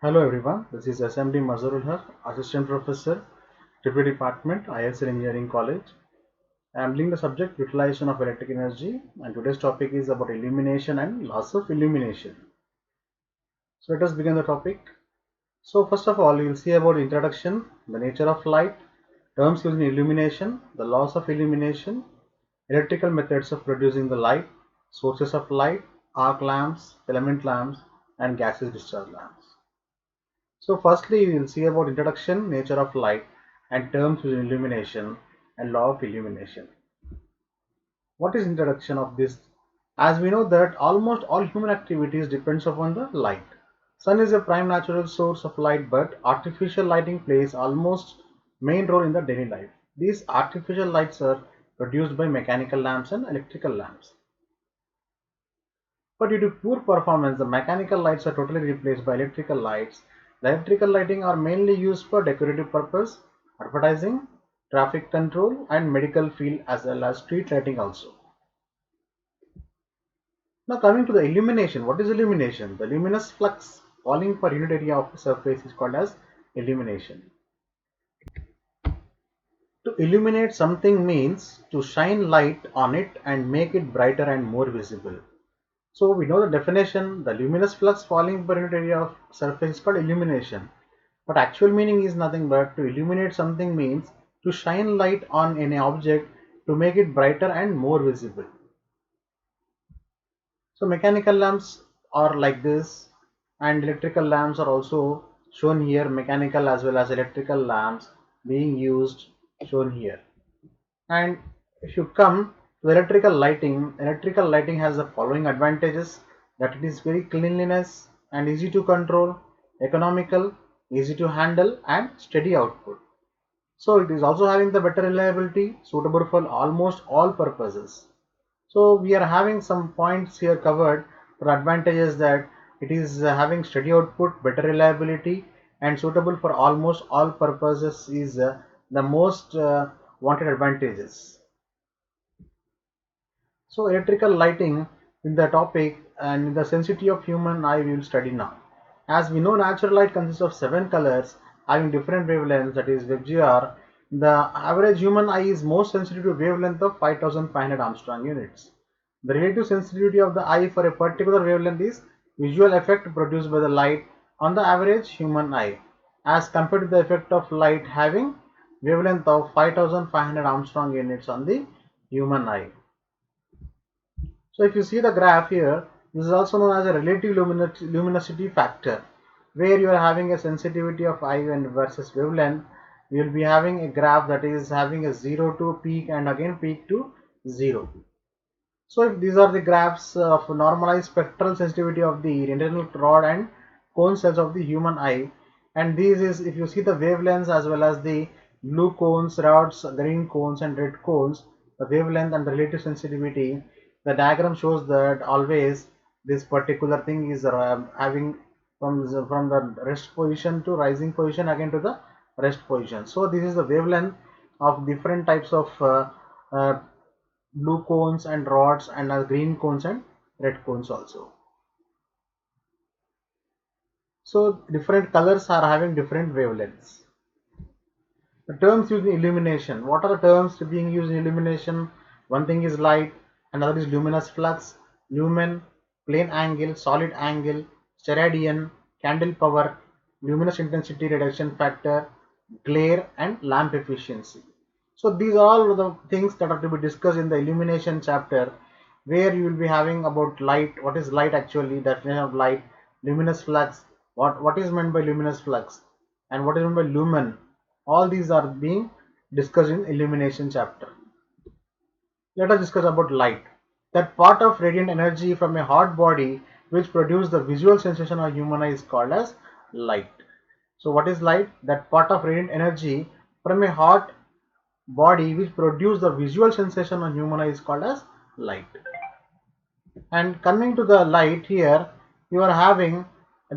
Hello everyone, this is SMD Mazharul Haq, Assistant Professor, Deputy Department, ISL Engineering College. I am leading the subject Utilization of Electric Energy, and today's topic is about illumination and loss of illumination. So let us begin the topic. So first of all, you will see about introduction, the nature of light, terms used in illumination, the loss of illumination, electrical methods of producing the light, sources of light, arc lamps, filament lamps, and gaseous discharge lamps. So firstly, we will see about introduction, nature of light, and terms used in illumination and law of illumination. What is introduction of this? As we know that almost all human activities depends upon the light. Sun is a prime natural source of light, but artificial lighting plays almost main role in the daily life. These artificial lights are produced by mechanical lamps and electrical lamps. But due to poor performance, the mechanical lights are totally replaced by electrical lights. The electrical lighting are mainly used for decorative purpose, advertising, traffic control, and medical field as well as street lighting also. Now coming to the illumination, what is illumination? The luminous flux falling per unit area of the surface is called as illumination. To illuminate something means to shine light on it and make it brighter and more visible. So we know the definition, the luminous flux falling per unit area of surface is called illumination. But actual meaning is nothing but to illuminate something means to shine light on any object to make it brighter and more visible. So mechanical lamps are like this, and electrical lamps are also shown here, mechanical as well as electrical lamps being used shown here. And if you come to electrical lighting has the following advantages, that it is very cleanliness and easy to control, economical, easy to handle, and steady output. So it is also having the better reliability, suitable for almost all purposes. So we are having some points here covered for advantages, that it is having steady output, better reliability, and suitable for almost all purposes is the most wanted advantages. So electrical lighting in the topic and the sensitivity of human eye we will study now. As we know, natural light consists of 7 colors having different wavelengths, that is WGR. The average human eye is most sensitive to wavelength of 5500 Armstrong units. The relative sensitivity of the eye for a particular wavelength is visual effect produced by the light on the average human eye as compared to the effect of light having wavelength of 5500 Armstrong units on the human eye. So if you see the graph here, this is also known as a relative luminosity factor, where you are having a sensitivity of eye and versus wavelength. You will be having a graph that is having a 0 to peak and again peak to 0. So if these are the graphs of normalized spectral sensitivity of the internal rod and cone cells of the human eye, and these is, if you see the wavelengths as well as the blue cones, rods, green cones and red cones, the wavelength and the relative sensitivity, the diagram shows that always this particular thing is having from the rest position to rising position again to the rest position. So this is the wavelength of different types of uh, blue cones and rods and green cones and red cones also. So different colors are having different wavelengths. The terms used in illumination. What are the terms being used in illumination? One thing is light, another is luminous flux, lumen, plane angle, solid angle, steradian, candle power, luminous intensity reduction factor, glare, and lamp efficiency. So these are all the things that are to be discussed in the illumination chapter, where you will be having about light, what is light actually, definition of light, luminous flux, what is meant by luminous flux, and what is meant by lumen. All these are being discussed in illumination chapter. Let us discuss about light. That part of radiant energy from a hot body which produces the visual sensation of human eye is called as light. So what is light? That part of radiant energy from a hot body which produces the visual sensation on human eye is called as light. And coming to the light here, you are having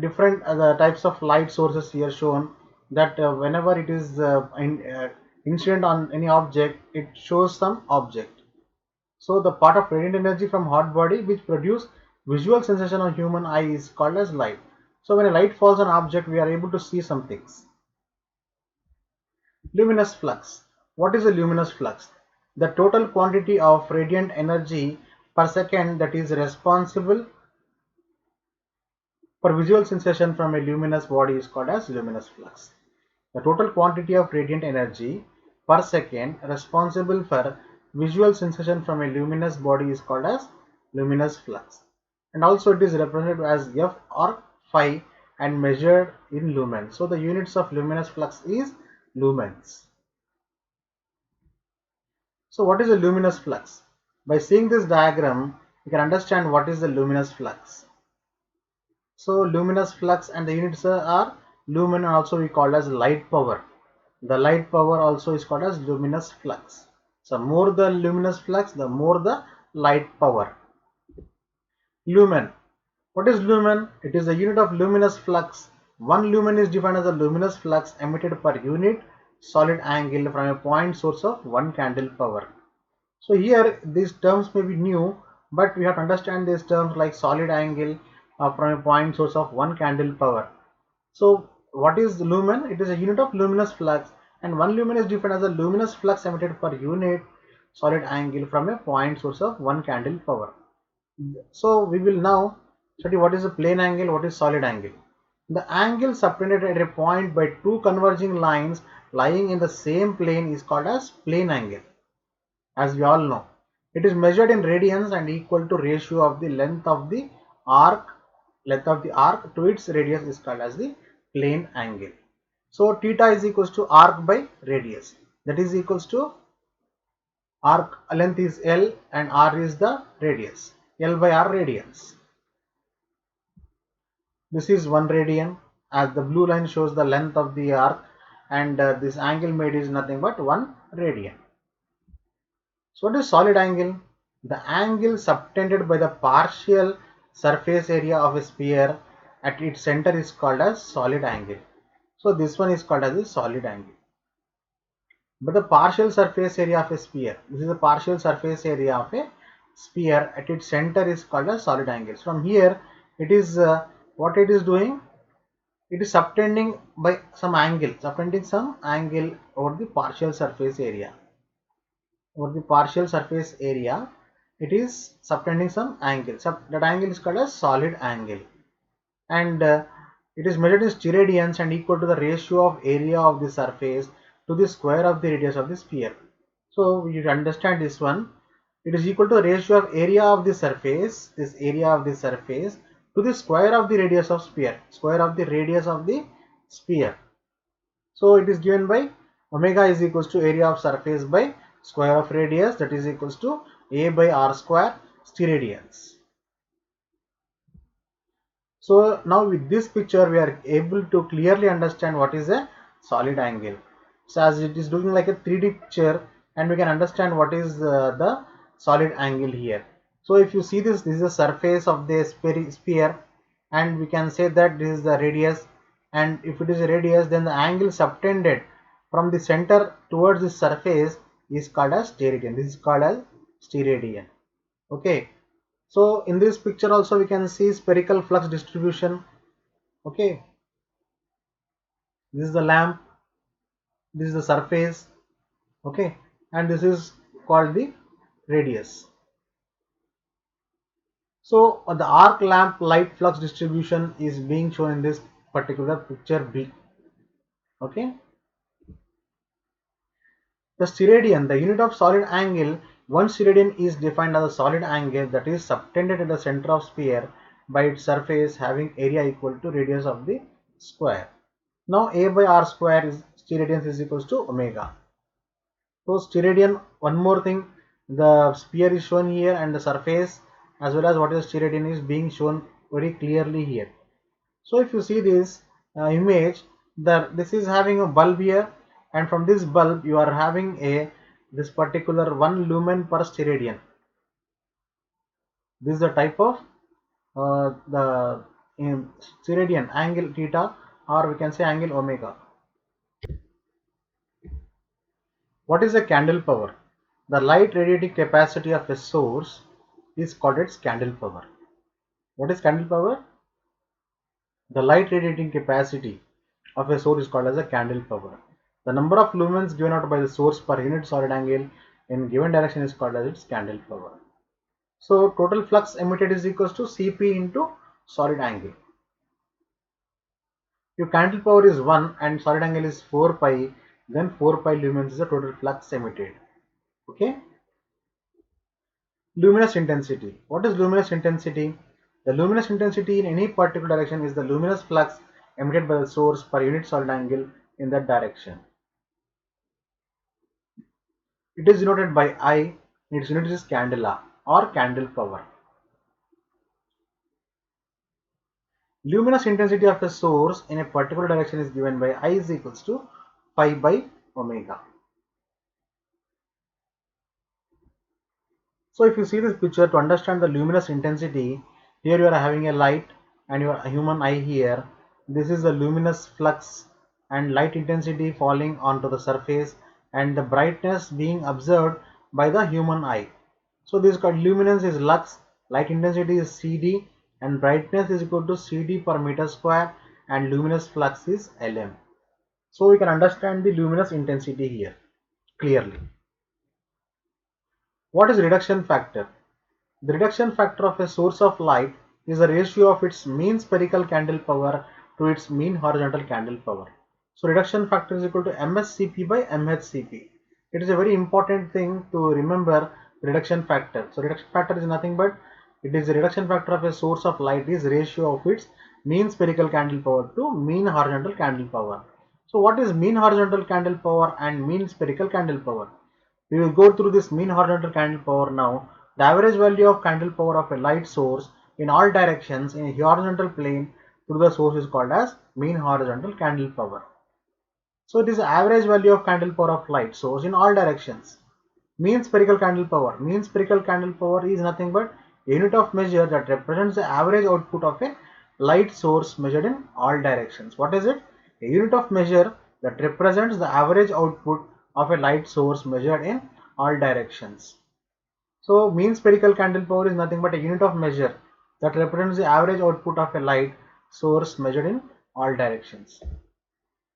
different types of light sources here shown, that whenever it is incident on any object, it shows some object. So the part of radiant energy from hot body which produce visual sensation on human eye is called as light. So when a light falls on an object, we are able to see some things. Luminous flux. What is a luminous flux? The total quantity of radiant energy per second that is responsible for visual sensation from a luminous body is called as luminous flux. The total quantity of radiant energy per second responsible for visual sensation from a luminous body is called as luminous flux. And also it is represented as F or phi and measured in lumens. So the units of luminous flux is lumens. So what is a luminous flux? By seeing this diagram, you can understand what is the luminous flux. So luminous flux and the units are lumen, and also we call as light power. The light power also is called as luminous flux. So more the luminous flux, the more the light power. Lumen. What is lumen? It is the unit of luminous flux. One lumen is defined as the luminous flux emitted per unit solid angle from a point source of 1 candle power. So here these terms may be new, but we have to understand these terms like solid angle from a point source of 1 candle power. So what is lumen? It is a unit of luminous flux, and 1 lumen is defined as the luminous flux emitted per unit solid angle from a point source of 1 candle power. So we will now study what is a plane angle, what is solid angle. The angle subtended at a point by two converging lines lying in the same plane is called as plane angle. As we all know, it is measured in radians and equal to ratio of the length of the arc to its radius is called as the plane angle. So theta is equals to arc by radius, that is equals to arc length is L and R is the radius, L by R radians. This is 1 radian, as the blue line shows the length of the arc, and this angle made is nothing but 1 radian. So what is solid angle? The angle subtended by the partial surface area of a sphere at its center is called as solid angle. So this one is called as a solid angle. But the partial surface area of a sphere, this is the partial surface area of a sphere at its center is called as solid angle. From here it is what it is doing? It is subtending by some angle, subtending some angle over the partial surface area. Over the partial surface area, it is subtending some angle. That angle is called as solid angle, and it is measured in steradians and equal to the ratio of area of the surface to the square of the radius of the sphere. So you understand this one. It is equal to the ratio of area of the surface, this area of the surface, to the square of the radius of sphere, square of the radius of the sphere. So it is given by omega is equals to area of surface by square of radius, that is equals to a by r square steradians. So now with this picture we are able to clearly understand what is a solid angle. So as it is looking like a 3D picture, and we can understand what is the solid angle here. So if you see this is the surface of the sphere, and we can say that this is the radius, and if it is a radius, then the angle subtended from the center towards the surface is called as steradian. This is called as steradian. Okay. So in this picture also we can see spherical flux distribution. Okay, this is the lamp, this is the surface. Okay, and this is called the radius. So the arc lamp light flux distribution is being shown in this particular picture B. Okay, the steradian, the unit of solid angle, one steradian is defined as a solid angle that is subtended at the center of sphere by its surface having area equal to radius of the square. Now a by r square is steradian is equals to omega. So steradian, one more thing, the sphere is shown here and the surface as well as what is steradian is being shown very clearly here. So if you see this image, this is having a bulb here, and from this bulb you are having this particular 1 lumen per steradian. This is the type of the steradian angle theta, or we can say angle omega. What is a candle power? The light radiating capacity of a source is called its candle power. What is candle power? The light radiating capacity of a source is called as a candle power. The number of lumens given out by the source per unit solid angle in given direction is called as its candle power. So total flux emitted is equals to Cp into solid angle. If candle power is 1 and solid angle is 4 pi, then 4 pi lumens is the total flux emitted. Okay. Luminous intensity. What is luminous intensity? The luminous intensity in any particular direction is the luminous flux emitted by the source per unit solid angle in that direction. It is denoted by I. Its unit is candela or candle power. Luminous intensity of a source in a particular direction is given by I is equals to pi by omega. So if you see this picture, to understand the luminous intensity, here you are having a light and your human eye here. This is the luminous flux and light intensity falling onto the surface and the brightness being observed by the human eye. So this is called luminance is lux, light intensity is CD, and brightness is equal to CD per meter square, and luminous flux is Lm. So we can understand the luminous intensity here clearly. What is reduction factor? The reduction factor of a source of light is the ratio of its mean spherical candle power to its mean horizontal candle power. So reduction factor is equal to MSCP by MHCP. It is a very important thing to remember reduction factor. So reduction factor is nothing but it is the reduction factor of a source of light is ratio of its mean spherical candle power to mean horizontal candle power. So what is mean horizontal candle power and mean spherical candle power? We will go through this mean horizontal candle power now. The average value of candle power of a light source in all directions in a horizontal plane through the source is called as mean horizontal candle power. So it is the average value of candle power of light source in all directions. Mean spherical candle power. Mean spherical candle power is nothing but a unit of measure that represents the average output of a light source measured in all directions. What is it? A unit of measure that represents the average output of a light source measured in all directions. So mean spherical candle power is nothing but a unit of measure that represents the average output of a light source measured in all directions.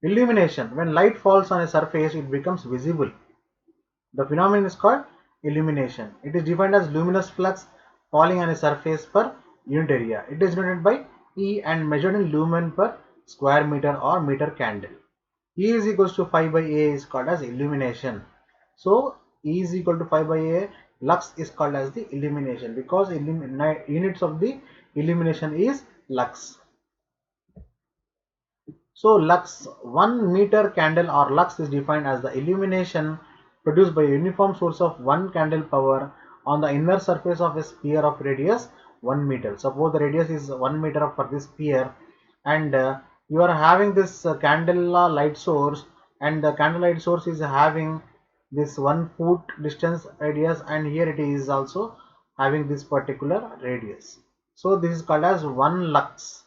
Illumination. When light falls on a surface, it becomes visible. The phenomenon is called illumination. It is defined as luminous flux falling on a surface per unit area. It is denoted by E and measured in lumen per square meter or meter candle. E is equals to 5 by A is called as illumination. So E is equal to 5 by A. Lux is called as the illumination because units of the illumination is lux. So lux, 1 meter candle or lux is defined as the illumination produced by a uniform source of 1 candle power on the inner surface of a sphere of radius 1 meter. Suppose the radius is 1 meter for this sphere and you are having this candela light source, and the candle light source is having this 1 foot distance radius, and here it is also having this particular radius. So this is called as 1 lux.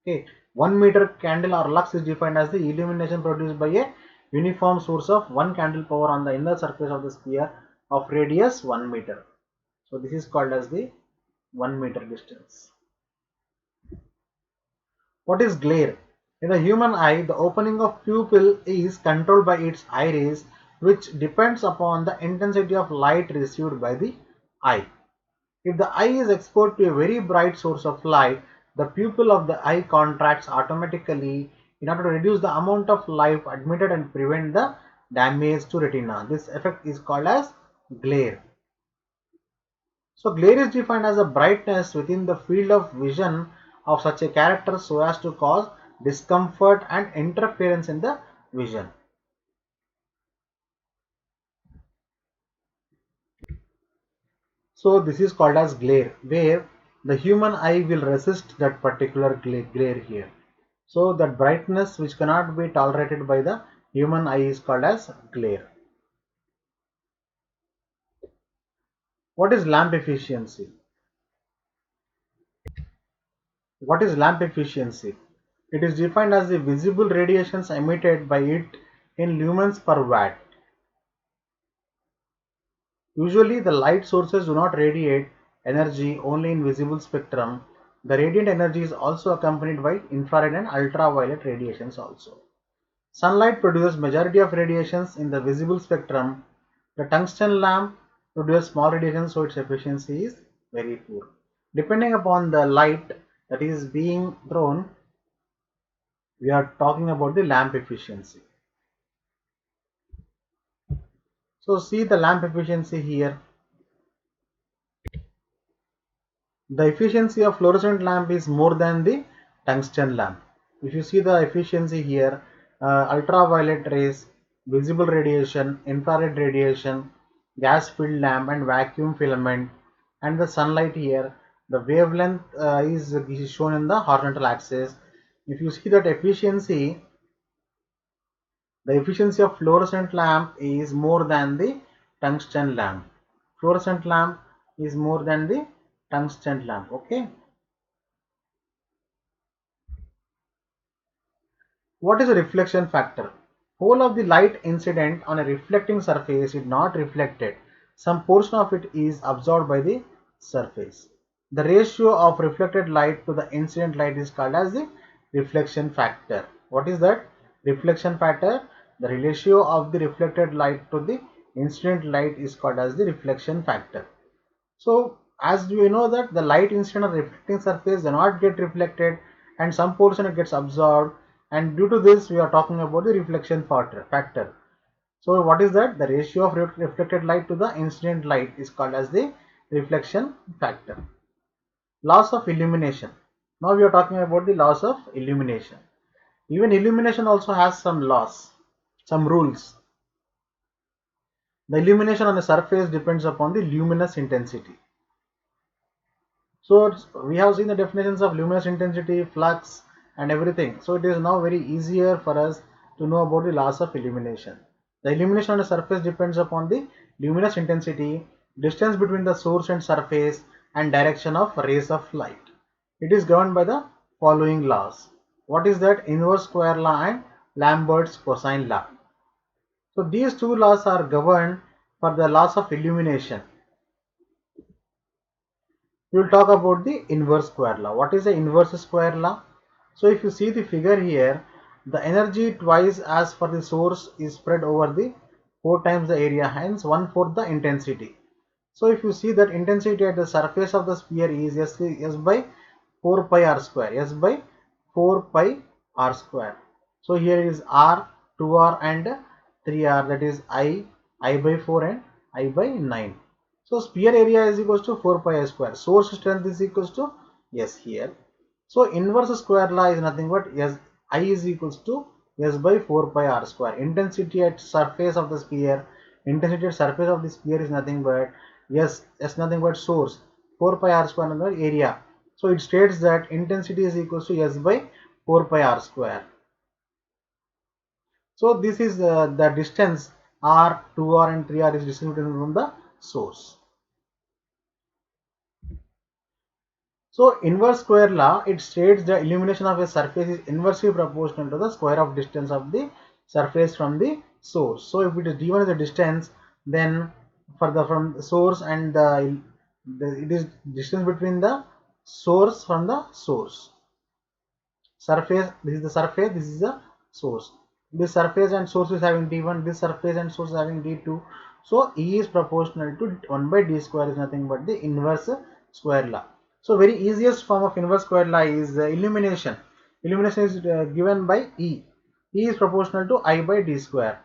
Okay, 1 meter candle or lux is defined as the illumination produced by a uniform source of 1 candle power on the inner surface of the sphere of radius 1 meter. So this is called as the 1 meter distance. What is glare? In the human eye, the opening of pupil is controlled by its iris, which depends upon the intensity of light received by the eye. If the eye is exposed to a very bright source of light, the pupil of the eye contracts automatically in order to reduce the amount of light admitted and prevent the damage to retina. This effect is called as glare. So glare is defined as a brightness within the field of vision of such a character so as to cause discomfort and interference in the vision. So this is called as glare, where the human eye will resist that particular glare here. So that brightness which cannot be tolerated by the human eye is called as glare. What is lamp efficiency? What is lamp efficiency? It is defined as the visible radiations emitted by it in lumens per watt. Usually the light sources do not radiate energy only in visible spectrum. The radiant energy is also accompanied by infrared and ultraviolet radiations also. Sunlight produces majority of radiations in the visible spectrum. The tungsten lamp produces small radiations, so its efficiency is very poor. Depending upon the light that is being thrown, we are talking about the lamp efficiency. So see the lamp efficiency here. The efficiency of fluorescent lamp is more than the tungsten lamp. If you see the efficiency here, ultraviolet rays, visible radiation, infrared radiation, gas filled lamp and vacuum filament, and the sunlight here, the wavelength is shown in the horizontal axis. If you see that efficiency, the efficiency of fluorescent lamp is more than the tungsten lamp. Fluorescent lamp is more than the tungsten lamp. Okay. What is a reflection factor? Whole of the light incident on a reflecting surface is not reflected. Some portion of it is absorbed by the surface. The ratio of reflected light to the incident light is called as the reflection factor. What is that? Reflection factor. The ratio of the reflected light to the incident light is called as the reflection factor. So as we know that the light incident on reflecting surface does not get reflected and some portion it gets absorbed, and due to this we are talking about the reflection factor. So what is that? The ratio of reflected light to the incident light is called as the reflection factor. Loss of illumination. Now we are talking about the loss of illumination. Even illumination also has some laws, some rules. The illumination on the surface depends upon the luminous intensity. So we have seen the definitions of luminous intensity, flux and everything. So it is now very easier for us to know about the laws of illumination. The illumination on the surface depends upon the luminous intensity, distance between the source and surface, and direction of rays of light. It is governed by the following laws. What is that? Inverse square law and Lambert's cosine law. So these two laws are governed for the laws of illumination. We will talk about the inverse square law. What is the inverse square law? So if you see the figure here, the energy twice as for the source is spread over the 4 times the area, hence 1/4 the intensity. So if you see that intensity at the surface of the sphere is S by 4 pi r square, S by 4 pi r square. So here is R, 2R and 3R, that is I by 4 and I by 9. So sphere area is equals to 4 pi r square. Source strength is equals to S here. So inverse square law is nothing but S, I is equals to S by 4 pi r square. Intensity at surface of the sphere, intensity at surface of the sphere is nothing but S nothing but source, 4 pi r square another area. So it states that intensity is equals to S by 4 pi r square. So this is the distance R, 2R and 3R is distributed from the source. So inverse square law, it states the illumination of a surface is inversely proportional to the square of distance of the surface from the source. So if it is given as a distance, then for the from the source and it is distance between the source from the source. Surface, this is the surface, this is the source. This surface and source is having d1, this surface and source is having d2. So E is proportional to 1 by d square is nothing but the inverse square law. So very easiest form of inverse square law is illumination. Illumination is given by E. E is proportional to I by d square.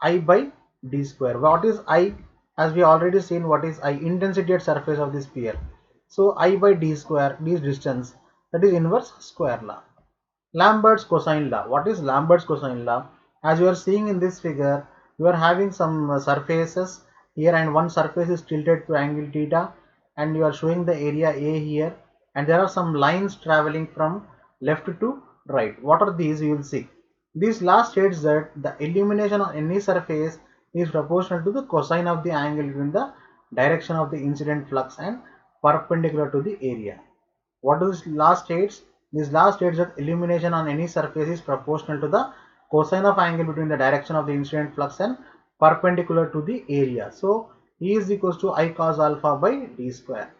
I by d square. What is I? As we already seen, what is I? Intensity at surface of the sphere. So I by d square, d is distance. That is inverse square law. Lambert's cosine law. What is Lambert's cosine law? As you are seeing in this figure, you are having some surfaces here and one surface is tilted to angle theta and you are showing the area A here and there are some lines traveling from left to right. What are these? You will see. This law states that the illumination on any surface is proportional to the cosine of the angle between the direction of the incident flux and perpendicular to the area. What does this law states? This law states that illumination on any surface is proportional to the cosine of angle between the direction of the incident flux and perpendicular to the area. So E is equals to I cos alpha by d square.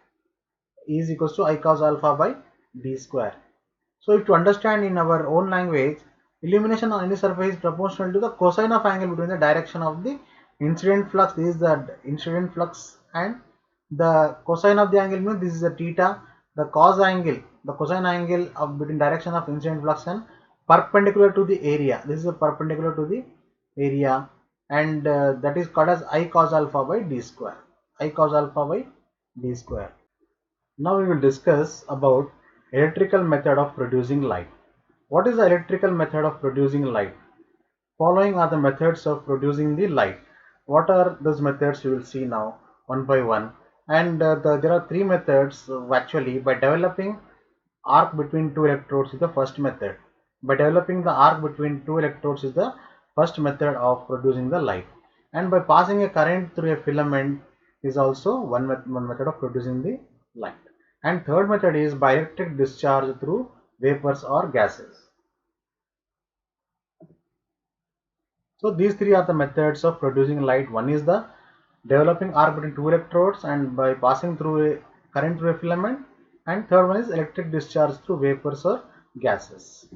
is equals to I cos alpha by d square. So if to understand in our own language, illumination on any surface is proportional to the cosine of angle between the direction of the incident flux. This is the incident flux, and the cosine of the angle means this is the theta. The cos angle, the cosine angle of between direction of incident flux and perpendicular to the area. This is a perpendicular to the area, and that is called as I cos alpha by d square. I cos alpha by d square. Now we will discuss about electrical method of producing light. What is the electrical method of producing light? Following are the methods of producing the light. What are those methods? You will see now one by one. And there are three methods actually. By developing arc between two electrodes is the first method. By developing the arc between two electrodes is the first method of producing the light. And by passing a current through a filament is also one method of producing the light. And third method is by electric discharge through vapors or gases. So these three are the methods of producing light. One is the developing arc between two electrodes and by passing through a current through a filament, and third one is electric discharge through vapors or gases.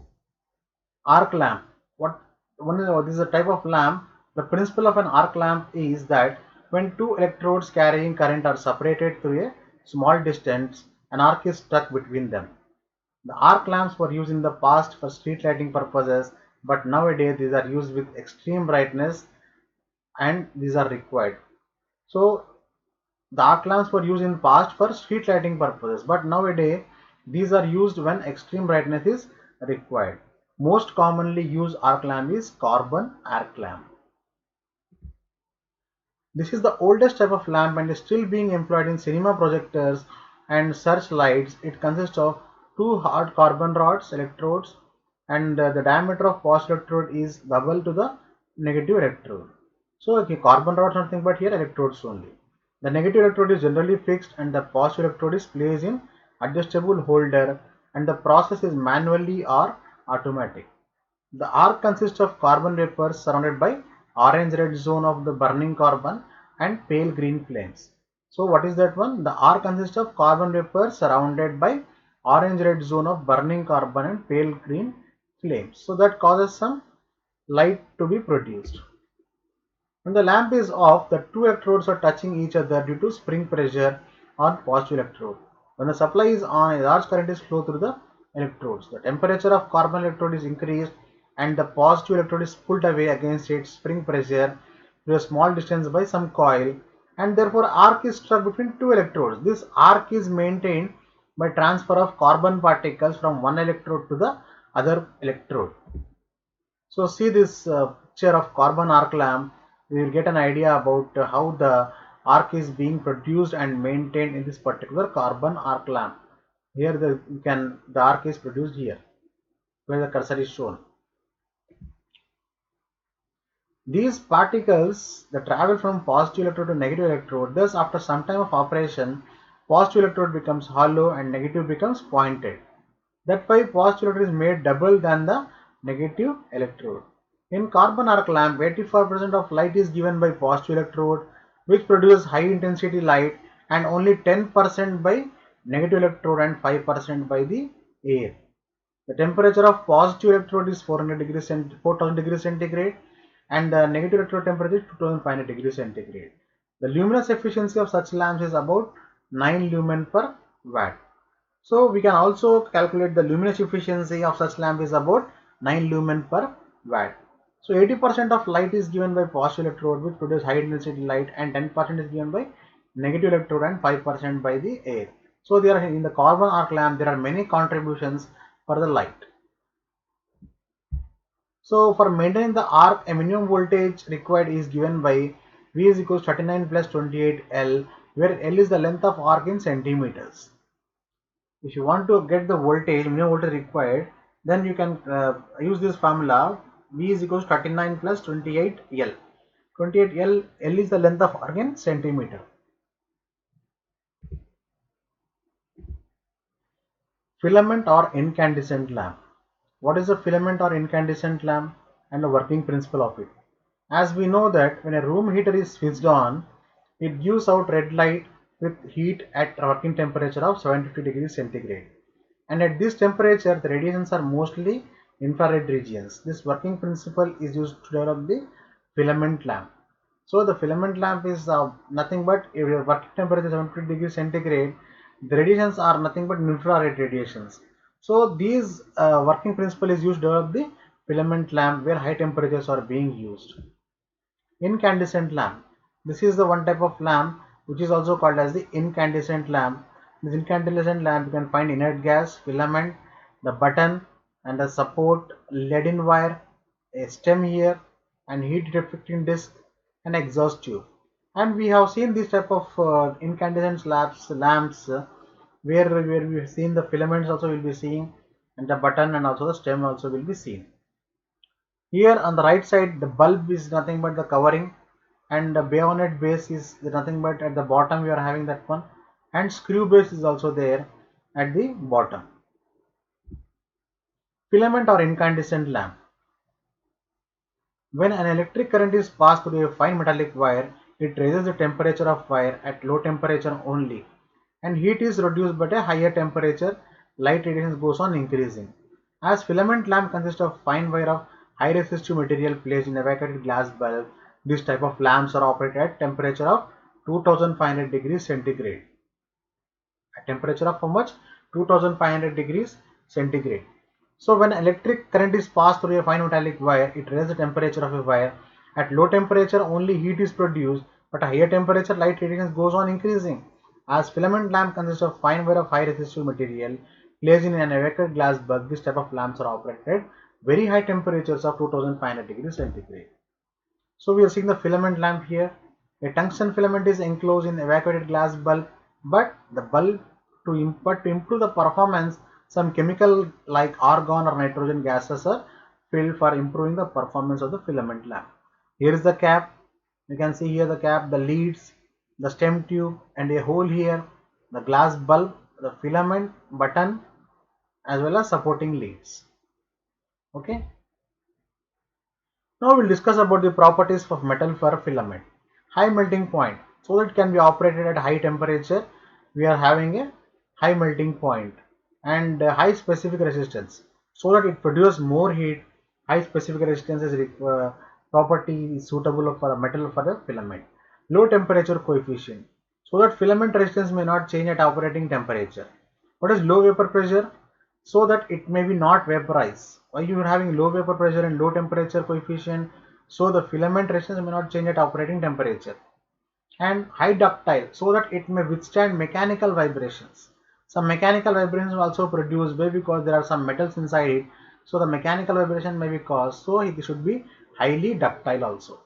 Arc lamp. This is a type of lamp. The principle of an arc lamp is that when two electrodes carrying current are separated through a small distance, an arc is struck between them. The arc lamps were used in the past for street lighting purposes, but nowadays these are used with extreme brightness and these are required. So the arc lamps were used in past for street lighting purposes, but nowadays these are used when extreme brightness is required. Most commonly used arc lamp is carbon arc lamp. This is the oldest type of lamp and is still being employed in cinema projectors and searchlights. It consists of two hard carbon rods, electrodes, and the diameter of positive electrode is double to the negative electrode. So okay, carbon rods nothing but here electrodes only. The negative electrode is generally fixed and the positive electrode is placed in adjustable holder, and the process is manually or automatic. The arc consists of carbon vapors surrounded by orange-red zone of the burning carbon and pale green flames. So what is that one? The arc consists of carbon vapors surrounded by orange-red zone of burning carbon and pale green flames. So that causes some light to be produced. When the lamp is off, the two electrodes are touching each other due to spring pressure on positive electrode. When the supply is on, a large current is flow through the electrodes. The temperature of carbon electrode is increased and the positive electrode is pulled away against its spring pressure to a small distance by some coil, and therefore arc is struck between two electrodes. This arc is maintained by transfer of carbon particles from one electrode to the other electrode. So see this picture of carbon arc lamp, we will get an idea about how the arc is being produced and maintained in this particular carbon arc lamp. Here the arc is produced here where the cursor is shown. These particles that travel from positive electrode to negative electrode, thus after some time of operation, positive electrode becomes hollow and negative becomes pointed. That why positive electrode is made double than the negative electrode. In carbon arc lamp, 84% of light is given by positive electrode, which produces high intensity light, and only 10% by negative electrode and 5% by the air. The temperature of positive electrode is 4000 degrees centigrade, and the negative electrode temperature is 2500 degrees centigrade. The luminous efficiency of such lamps is about 9 lumen per watt. So we can also calculate the luminous efficiency of such lamp is about 9 lumen per watt. So 80% of light is given by positive electrode, which produces high intensity light, and 10% is given by negative electrode and 5% by the air. So there are in the carbon arc lamp there are many contributions for the light. So for maintaining the arc, a minimum voltage required is given by V is equals 39 plus 28 L, where L is the length of arc in centimeters. If you want to get the voltage, minimum voltage required, then you can use this formula. V is equals 39 plus 28 L. 28 L, L is the length of arc in centimeter. Filament or incandescent lamp. What is a filament or incandescent lamp and the working principle of it? As we know that when a room heater is switched on, it gives out red light with heat at working temperature of 750 degrees centigrade. And at this temperature, the radiations are mostly infrared regions. This working principle is used to develop the filament lamp. So the filament lamp is nothing but if your working temperature is 750 degrees centigrade, the radiations are nothing but infrared radiations. So these working principle is used to develop the filament lamp where high temperatures are being used. Incandescent lamp. This is the one type of lamp which is also called as the incandescent lamp. This incandescent lamp you can find inert gas, filament, the button and the support, lead-in wire, a stem here and heat deflecting disc and exhaust tube. And we have seen this type of incandescent lamps where we have seen the filaments also will be seen and the button and also the stem also will be seen. Here on the right side, the bulb is nothing but the covering, and the bayonet base is nothing but at the bottom we are having that one, and screw base is also there at the bottom. Filament or incandescent lamp. When an electric current is passed through a fine metallic wire, it raises the temperature of wire at low temperature only, and heat is reduced but at a higher temperature, light radiation goes on increasing. As filament lamp consists of fine wire of high resistive material placed in a evacuated glass bulb, this type of lamps are operated at temperature of 2500 degrees centigrade. At temperature of how much? 2500 degrees centigrade. So when electric current is passed through a fine metallic wire, it raises the temperature of a wire. At low temperature only heat is produced, but at higher temperature light radiation goes on increasing. As filament lamp consists of fine wire of high resistive material placed in an evacuated glass bulb, this type of lamps are operated at very high temperatures of 2500 degrees centigrade. So we are seeing the filament lamp here. A tungsten filament is enclosed in evacuated glass bulb, but the bulb to improve the performance, some chemical like argon or nitrogen gases are filled for improving the performance of the filament lamp. Here is the cap. You can see here the cap, the leads, the stem tube, and a hole here, the glass bulb, the filament, button, as well as supporting leads. Okay. Now we'll discuss about the properties of metal for filament. High melting point. So that it can be operated at high temperature. We are having a high melting point and high specific resistance. So that it produces more heat. High specific resistance is property is suitable for a metal for a filament. Low temperature coefficient. So that filament resistance may not change at operating temperature. What is low vapor pressure? So that it may be not vaporize. Why you are having low vapor pressure and low temperature coefficient? So the filament resistance may not change at operating temperature. And high ductile, so that it may withstand mechanical vibrations. Some mechanical vibrations are also produced by because there are some metals inside it. So the mechanical vibration may be caused. So it should be highly ductile also.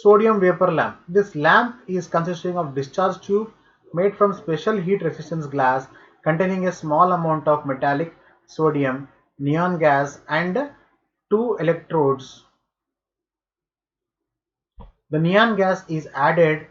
Sodium vapor lamp. This lamp is consisting of discharge tube made from special heat resistance glass containing a small amount of metallic sodium, neon gas and two electrodes. The neon gas is added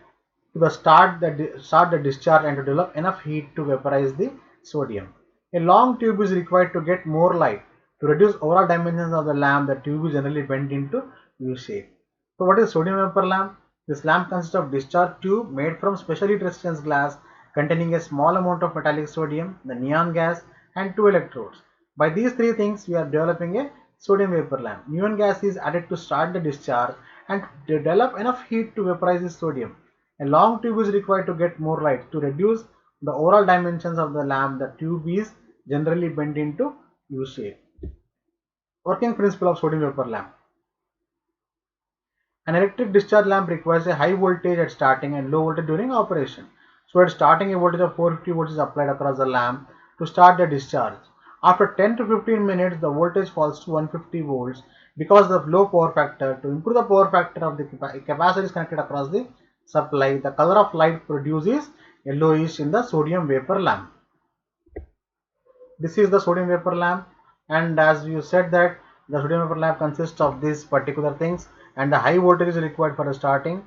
to the start the discharge and to develop enough heat to vaporize the sodium. A long tube is required to get more light. To reduce overall dimensions of the lamp, the tube is generally bent into U shape. So what is sodium vapor lamp? This lamp consists of discharge tube made from special heat resistance glass containing a small amount of metallic sodium, the neon gas and two electrodes. By these three things we are developing a sodium vapor lamp. Neon gas is added to start the discharge and to develop enough heat to vaporize the sodium. A long tube is required to get more light. To reduce the overall dimensions of the lamp, the tube is generally bent into U shape. Working principle of sodium vapor lamp. An electric discharge lamp requires a high voltage at starting and low voltage during operation. So at starting, a voltage of 450 volts is applied across the lamp to start the discharge. After 10 to 15 minutes, the voltage falls to 150 volts because of low power factor. To improve the power factor of the capacitor is connected across the supply. The color of light produced is yellowish in the sodium vapor lamp. This is the sodium vapor lamp, and as you said that the sodium vapor lamp consists of these particular things and the high voltage is required for starting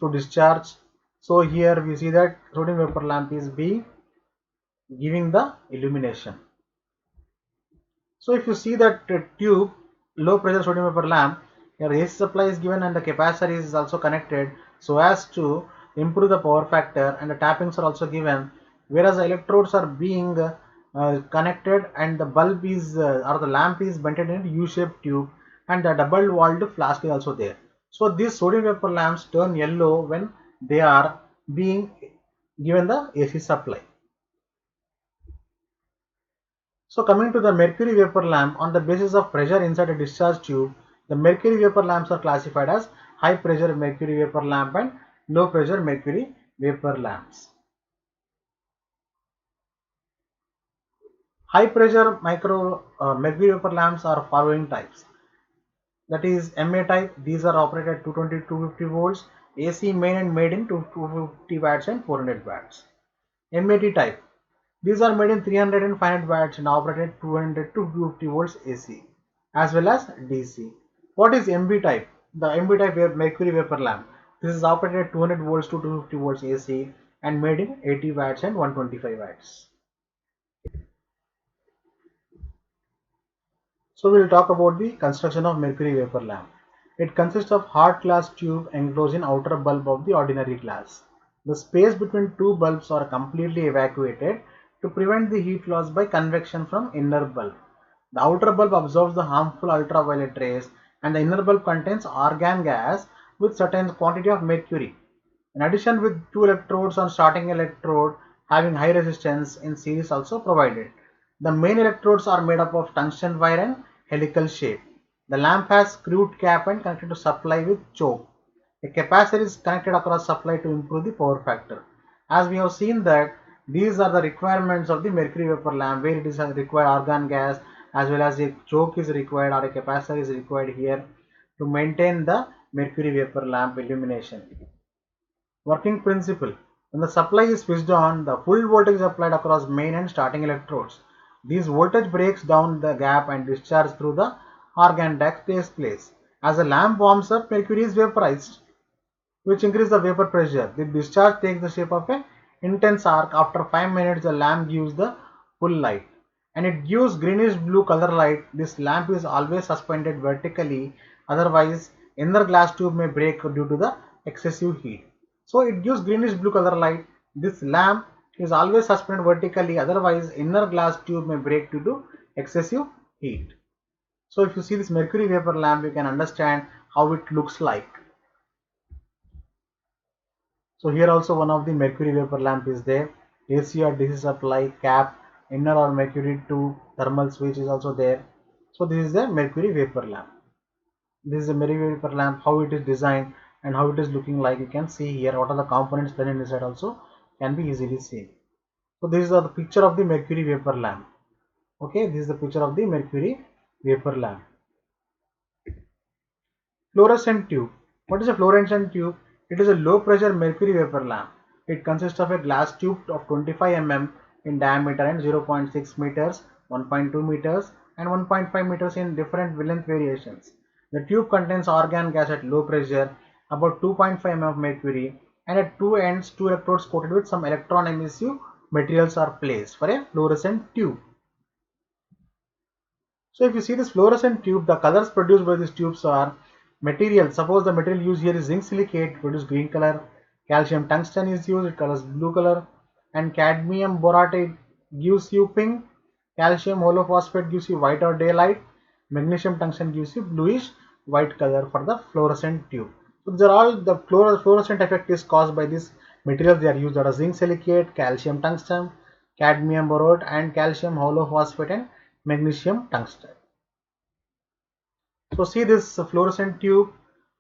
to discharge. So here we see that sodium vapor lamp is being giving the illumination. So if you see that tube, low pressure sodium vapor lamp, here AC supply is given and the capacitor is also connected so as to improve the power factor, and the tappings are also given, whereas the electrodes are being connected, and the bulb is or the lamp is bent in a U-shaped tube, and the double walled flask is also there. So these sodium vapor lamps turn yellow when they are being given the AC supply. So coming to the mercury vapor lamp, on the basis of pressure inside a discharge tube, the mercury vapor lamps are classified as high pressure mercury vapor lamp and low pressure mercury vapor lamps. High pressure mercury vapor lamps are following types. That is MA type, these are operated at 220 250 volts, AC main and made in 250 watts and 400 watts. MAT type, these are made in 300 and 500 watts and operated at 200 to 250 volts AC as well as DC. What is MB type? The MB type mercury vapor lamp. This is operated at 200 volts to 250 volts AC and made in 80 watts and 125 watts. So we will talk about the construction of mercury vapor lamp. It consists of hard glass tube enclosed in outer bulb of the ordinary glass. The space between two bulbs are completely evacuated to prevent the heat loss by convection from inner bulb. The outer bulb absorbs the harmful ultraviolet rays, and the inner bulb contains argon gas with certain quantity of mercury. In addition, with two electrodes on starting electrode having high resistance in series also provided. The main electrodes are made up of tungsten wire and helical shape. The lamp has screwed cap and connected to supply with choke. A capacitor is connected across supply to improve the power factor. As we have seen that these are the requirements of the mercury vapor lamp, where it is required argon gas as well as a choke is required or a capacitor is required here to maintain the mercury vapor lamp illumination. Working principle. When the supply is switched on, the full voltage is applied across main and starting electrodes. This voltage breaks down the gap and discharge through the argon duct takes place. As the lamp warms up, mercury is vaporized, which increases the vapor pressure. The discharge takes the shape of an intense arc. After 5 minutes, the lamp gives the full light, and it gives greenish blue color light. This lamp is always suspended vertically, otherwise inner glass tube may break due to the excessive heat. So it gives greenish blue color light. This lamp is always suspended vertically, otherwise inner glass tube may break due to excessive heat. So if you see this mercury vapor lamp, you can understand how it looks like. So here also one of the mercury vapor lamp is there. AC or DC supply, cap, inner or mercury to thermal switch is also there. So this is the mercury vapor lamp. This is a mercury vapor lamp, how it is designed and how it is looking like. You can see here what are the components present inside also can be easily seen. So this is the picture of the mercury vapor lamp. Okay, this is the picture of the mercury vapor lamp. Fluorescent tube. What is a fluorescent tube? It is a low pressure mercury vapor lamp. It consists of a glass tube of 25 mm in diameter and 0.6 meters, 1.2 meters and 1.5 meters in different length variations. The tube contains argon gas at low pressure, about 2.5 mm of mercury, and at two ends, two electrodes coated with some electron emissive materials are placed for a fluorescent tube. So if you see this fluorescent tube, the colors produced by these tubes are material. Suppose the material used here is zinc silicate, produce green color. Calcium tungsten is used, it colors blue color. And cadmium borate gives you pink. Calcium holophosphate gives you white or daylight. Magnesium tungsten gives you bluish white color for the fluorescent tube. So these are all the fluorescent effect is caused by these materials they are used, that are zinc silicate, calcium tungsten, cadmium borate, and calcium holophosphate and magnesium tungsten. So see this fluorescent tube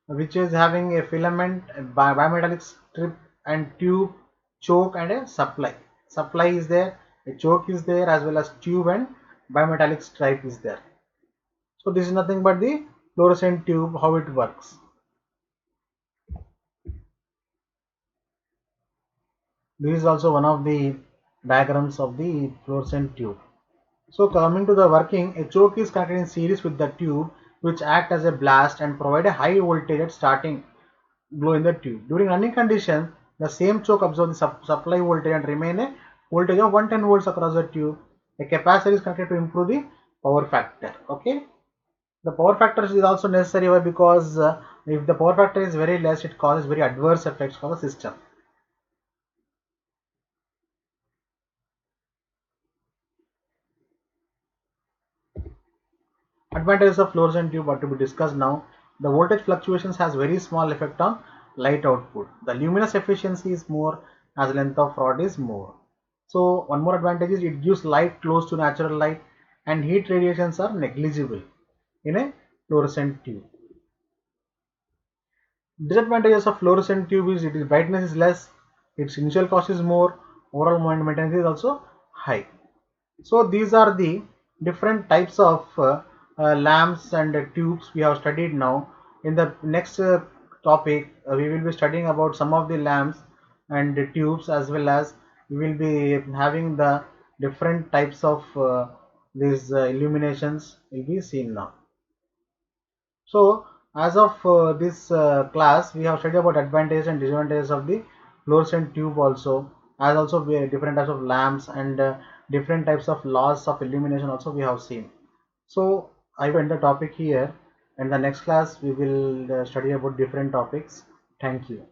which is having a filament, a bimetallic strip and tube, choke and a supply. Supply is there, a choke is there as well as tube and bimetallic stripe is there. So this is nothing but the fluorescent tube, how it works. This is also one of the diagrams of the fluorescent tube. So coming to the working, a choke is connected in series with the tube which act as a blast and provide a high voltage at starting blow in the tube. During running condition, the same choke absorbs the supply voltage and remain a voltage of 110 volts across the tube. A capacitor is connected to improve the power factor. Okay, the power factor is also necessary because if the power factor is very less, it causes very adverse effects for the system. Advantages of fluorescent tube are to be discussed now. The voltage fluctuations has very small effect on light output. The luminous efficiency is more as length of rod is more. So one more advantage is it gives light close to natural light, and heat radiations are negligible in a fluorescent tube. Disadvantages of fluorescent tube is its brightness is less, its initial cost is more, overall maintenance is also high. So these are the different types of lamps and tubes we have studied now. In the next topic, we will be studying about some of the lamps and the tubes, as well as we will be having the different types of these illuminations will be seen now. So as of this class, we have studied about advantages and disadvantages of the fluorescent tube also, as also we different types of lamps and different types of laws of illumination also we have seen. So I will end the topic here. In the next class, we will study about different topics. Thank you.